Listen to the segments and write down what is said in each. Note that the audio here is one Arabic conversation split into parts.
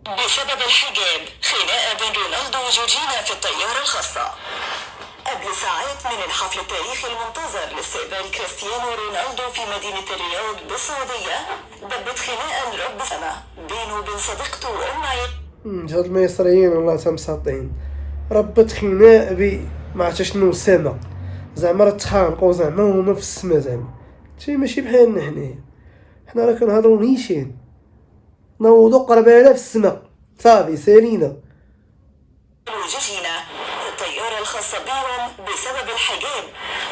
بسبب الحجاب، خناقة بين رونالدو وجورجينا في الطيارة الخاصة. قبل ساعات من الحفل التاريخي المنتظر لاستقبال كريستيانو رونالدو في مدينة الرياض بالسعودية، دبت خناقة لرب السماء بينه وبين صديقته هاد المصريين والله تمساطين. ربت خناق ما عرفت شنو السما، زعما راه تخانقوا زعما هما في السما، زعما شي ماشي بحالنا حنا راه كنهضروا نيشان نوضو قربالة في السما صافي سالينا. وجورجينا في الطيارة الخاصة بهم بسبب الحجاب.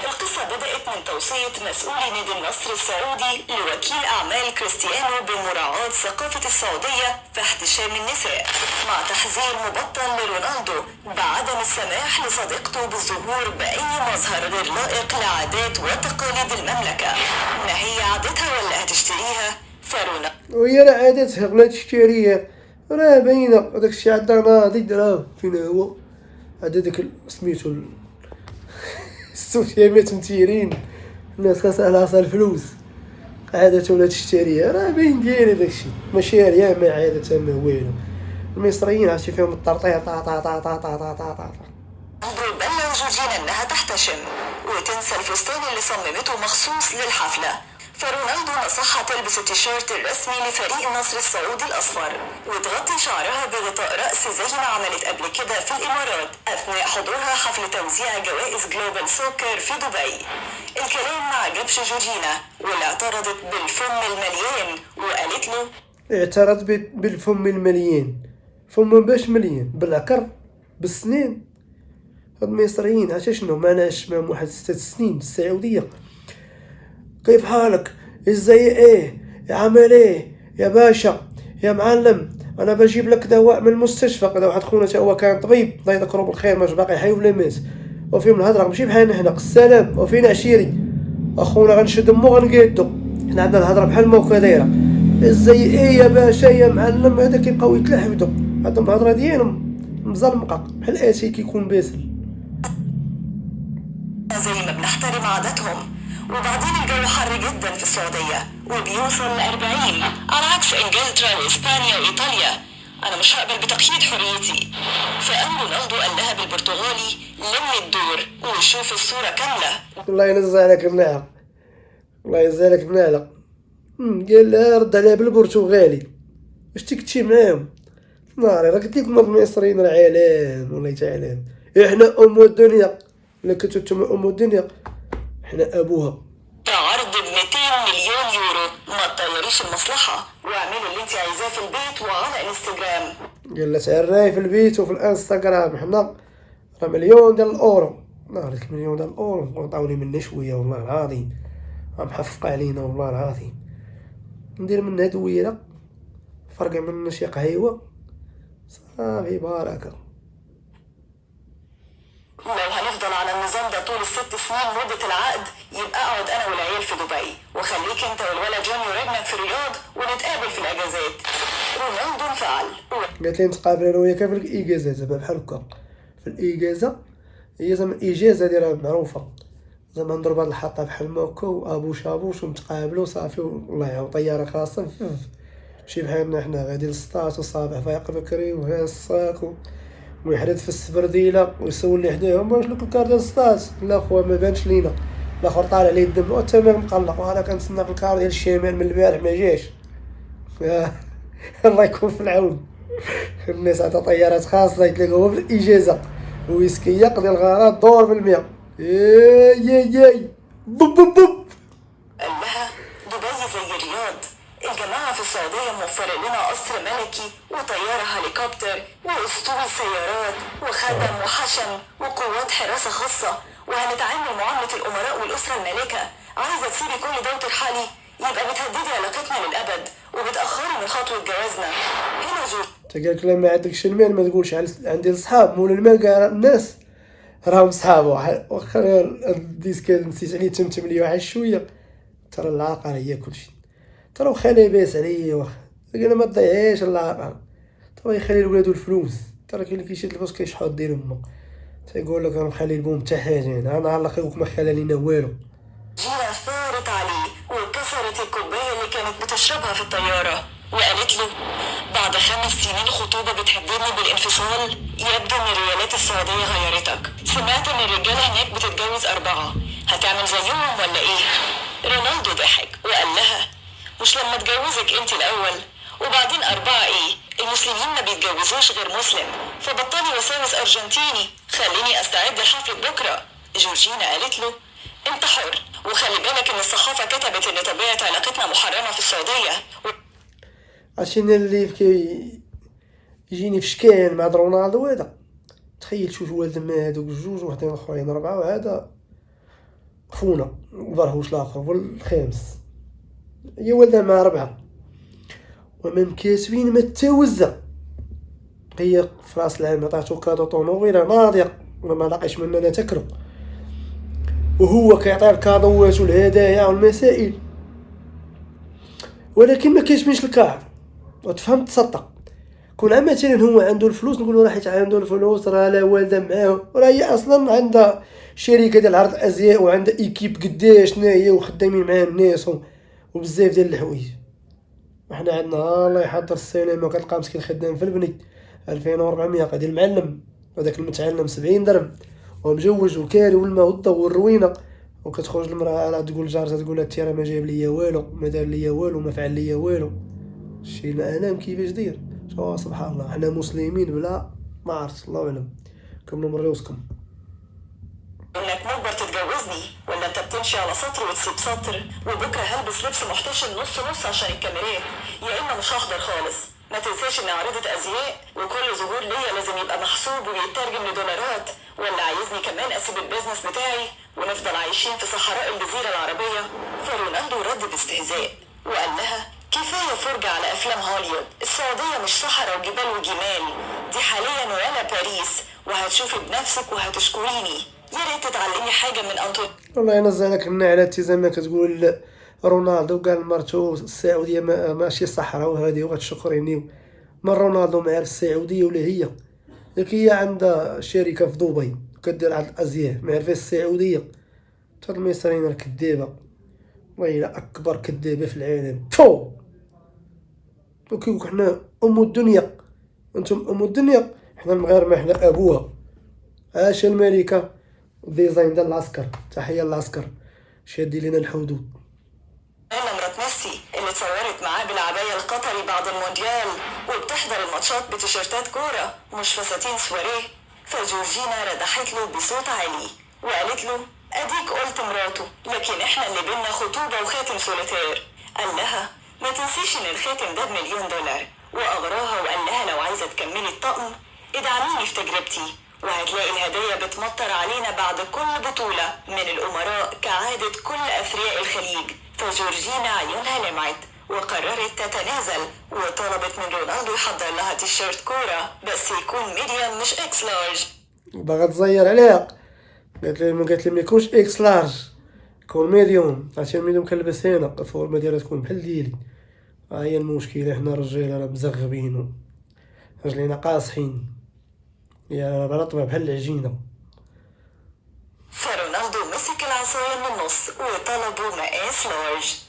القصة بدأت من توصية مسؤولي نادي النصر السعودي لوكيل أعمال كريستيانو بمراعاة ثقافة السعودية في احتشام النساء، مع تحذير مبطن لرونالدو بعدم السماح لصديقته بالظهور بأي مظهر غير لائق لعادات وتقاليد المملكة. ما هي عادتها ولا هتشتريها؟ وهي راه عادتها ولا تشتريها، راه باينة هداك الشي عندها ناضي راه فين هو عاد داك سميتو السوشيالات متيرين الناس خاصها الفلوس، عادتها ولا تشتريها راه باين ديالي داكشي ماشي ريا ما عادتها ما والو. المصريين عرفتي فيهم الطرطير طا طا طا طا طا طا طا طا. بلغ جورجينا انها تحتشم وتنسى الفستان اللي صممته مخصوص للحفلة، فرونالدو نصحها تلبس التيشيرت الرسمي لفريق النصر السعودي الأصفر وتغطي شعرها بغطاء رأس زي ما عملت قبل كده في الإمارات أثناء حضورها حفل توزيع جوائز جلوبال سوكر في دبي. الكلام ما عجبش جورجينا واللي اعترضت بالفم المليان وقالت له اعترض بالفم المليان، فم باش مليان بالعكر بالسنين. هاد المصريين عرفتي شنو ماناش مام واحد 6 سنين في السعودية. كيف حالك؟ ازاي ايه يا عامل ايه يا باشا يا معلم، انا بجيب لك دواء من المستشفى. هذا واحد خونا تا هو كان طبيب الله يذكره بالخير، ماش باقي حي ولا مات، وفيهم الهضره ماشي بحالنا حنا السلام وفينا عشيري اخونا غنشد مو غنقادو، حنا عندنا الهضره بحال ما وكا دايره. ازاي ايه يا باشا يا معلم، هذا كيبقاو يتلحبدو عندهم الهضره ديالهم مزلمقه بحال اتي كيكون باسل. زي ما بنحترم عاداتهم. وبعدين الجو حر جدا في السعودية وبيوصل ل40 على عكس انجلترا واسبانيا وايطاليا. انا مش هقبل بتقييد حريتي. فقام رونالدو قال لها بالبرتغالي لم الدور وشوف الصورة كاملة. الله ينزل عليك النعم، الله ينزل عليك النعلة. قال لها رد عليها بالبرتغالي واش تكتشي معاهم ناري. راه قلت لكم المصريين راه عالم والله تعالى، احنا ام الدنيا، الا كنتو نتوما ام الدنيا احنا ابوها. عرض ب200 مليون يورو، ما تطيريش المصلحة واعملي اللي انت عايزاه في البيت وعلى انستجرام. قال لها تعراي في البيت وفي الانستغرام، حنا راه مليون ديال الاورو. نارك مليون ديال الاورو عطاوني منه شويه والله العظيم، محفق علينا والله العظيم. ندير منها دويره فرق منها شي قهيوه صافي بركه. لو هنفضل على النظام ده طول ال6 سنين مدة العقد، يبقى اقعد انا والعيال في دبي وخليك انت والولد جوني ورجلك في الرياض ونتقابل في الاجازات. رونالدو انفعل قالت لي نتقابل انا وياك في الاجازه، زعما بحال هكا في الاجازه، هي زعما الاجازه اللي راه معروفه، زعما نضرب هاد الحطه بحال ما هكا وابو شابوش ونتقابلوا صافي والله يعاود طياره خاصه ماشي بحالنا حنا غادي للسطاط وصابح فايق بكري وها الصاك ويحرد في السبرديله ويسول لي حداهم واش لك الكار ديال السطاط. لا خويا ما بانش لينا، الاخر طالع ليه الدم والتمام مقلق، وانا كنتسنى في الكار ديال الشمال من البارح ما جاش. الله يكون في العون. الناس عطا طيارات خاصة يتلاقوا في الإجازة ويسكي يقضي الغرض دور في المياه. ياي بوب بوب بوب. قال لها دبي زي الرياض، الجماعة في السعودية موفر لنا قصر ملكي وطيارة هليكوبتر واسطول سيارات وخدم وحشم وقوات حراسة خاصة، وهنتعامل معاملة الأمراء والأسرة المالكة. عايزة تسيبي كل ده وترحلي؟ يبقى بتهددي علاقتنا للأبد وبتأخري من خطوة جوازنا. هنا تقالك لما عندكش المال ما تقولش عندي الصحاب، مول المال كاع الناس راهم صحابو. واخا الديسكات نسيت عليه تمتم لي واحد شويه، ترى العاقل هي كلشي. ترى واخا لاباس عليا واخا قال ما تضيعيش العاقل، ترى يخلي لولادو الفلوس. ترى كاين اللي كيشد الفلوس كيشحط دير امه، تيقول لك انا مخلي لبوم حتى حاجه، انا نهار الاخر ما خلى لينا والو. جينا ثارت عليه وكسرت الكوباية اللي كانت بتشربها في الطيارة وقالت له بعد 5 سنين خطوبة بتهددني بالانفصال؟ يبدو ان ريالات السعودية غيرتك. سمعت ان الرجالة هناك بتتجوز 4. هتعمل زيهم ولا ايه؟ رونالدو ضحك وقال لها مش لما اتجوزك انت الاول؟ وبعدين 4 ايه؟ المسلمين ما بيتجوزوش غير مسلم. فبطلي وساوس ارجنتيني، خليني استعد لحفلة بكرة. جورجينا قالت له انت حر، وخلي بالك ان الصحافة كتبت ان طبيعة علاقتنا محرمة في السعودية. عشان اللي يجيني في شكاين مع رونالدو هذا. تخيل شوف والد ما هذوك الجوج وحدين اخرين 4 وهذا خونا ظهروش الاخر والخامس هي ولدها مع 4 وما مكاسبين ما تاوزة. هي في راس العام عطاتو كادو طونوبيله ناضيه وما لاقيش مننا تكرو، وهو كيعطي الكادوات والهدايا والمسائل، ولكن ما كيشميش الكار وتفهم تصدق. كون مثلا هو عنده الفلوس نقولوا راه حيت عنده الفلوس راه لا والده معاه، راه هي اصلا عندها شركه ديال عرض الازياء وعندها ايكيب قداش هي وخدامين معاه الناس وبزاف ديال الحوايج. وحنا عندنا الله يحضر السينما كتلقى مسكين خدام في البني 2400 قادي المعلم، وداك المتعلم 70 درهم ومجوج وكاري والماء والضو والروينه. وكتخرج المراه على تقول جارتها تقول لها تيرا ما جايب ليا والو، ما دار ليا والو، ما فعل ليا والو. شي الانام كيفاش داير. شو سبحان الله، حنا مسلمين بلا ما عرفت الله اعلم. كملوا من ريوسكم. انك مجبر تتجوزني ولا انت بتمشي على سطر وتسيب سطر؟ وبكره هلبس لبس محتشم نص نص عشان الكاميرات، يا اما مش هحضر خالص. ما تنساش ان عارضة ازياء وكل ظهور ليا لازم يبقى محسوب ويترجم لدولارات. ولا عايزني كمان اسيب البيزنس بتاعي ونفضل عايشين في صحراء الجزيرة العربية؟ فرونالدو رد باستهزاء وقال لها كفاية فرجة على افلام هوليوود. السعودية مش صحراء وجبال وجمال، دي حاليا وانا باريس، وهتشوفي بنفسك وهتشكريني. يا ريت تتعلمي حاجة من أنطونيو. والله ينزل لك من على زي ما كتقول رونالدو قال مرتو السعوديه ماشي صحراء وهذه وغتشكريني. من رونالدو مع السعوديه ولا هي لكن هي عندها شركه في دبي كدير عرض الازياء ما عرفاش السعوديه. هاد المصريين الكذابه وهي اكبر كذابه في العالم. تو وكيقولوا حنا ام الدنيا، انتم ام الدنيا، حنا المغاربه حنا ابوها. عاش الملكه ديزاين ديال العسكر، تحيه للعسكر شادي لنا الحدود. انا مرات ميسي اللي اتصورت معاه بالعباية القطري بعد المونديال وبتحضر الماتشات بتيشيرتات كورة مش فساتين سواريه. فجورجينا ردحت له بصوت عالي وقالت له اديك قلت مراته، لكن احنا اللي بينا خطوبة وخاتم سوليتير. قال لها ما تنسيش ان الخاتم ده ب1,000,000 $. واغراها وقال لها لو عايزة تكملي الطقم ادعميني في تجربتي، وهتلاقي الهدايا بتمطر علينا بعد كل بطولة من الأمراء كعادة كل أثرياء الخليج. فجورجينا عيونها لمعت وقررت تتنازل وطلبت من رونالدو يحضر لها تيشيرت كورة بس يكون ميديوم مش اكس لارج. باغا تزير عليها، قالت لي ما يكونش اكس لارج يكون ميديوم، عشان ميديوم كنلبس هنا الفورمه ديالها تكون بحال ديالي. هي المشكله، حنا الرجال راه مزغبين رجلينا قاصحين يا رطبه بحال العجينه. فرونالدو مسك العصاية من النص وطلبوا مقاس لارج.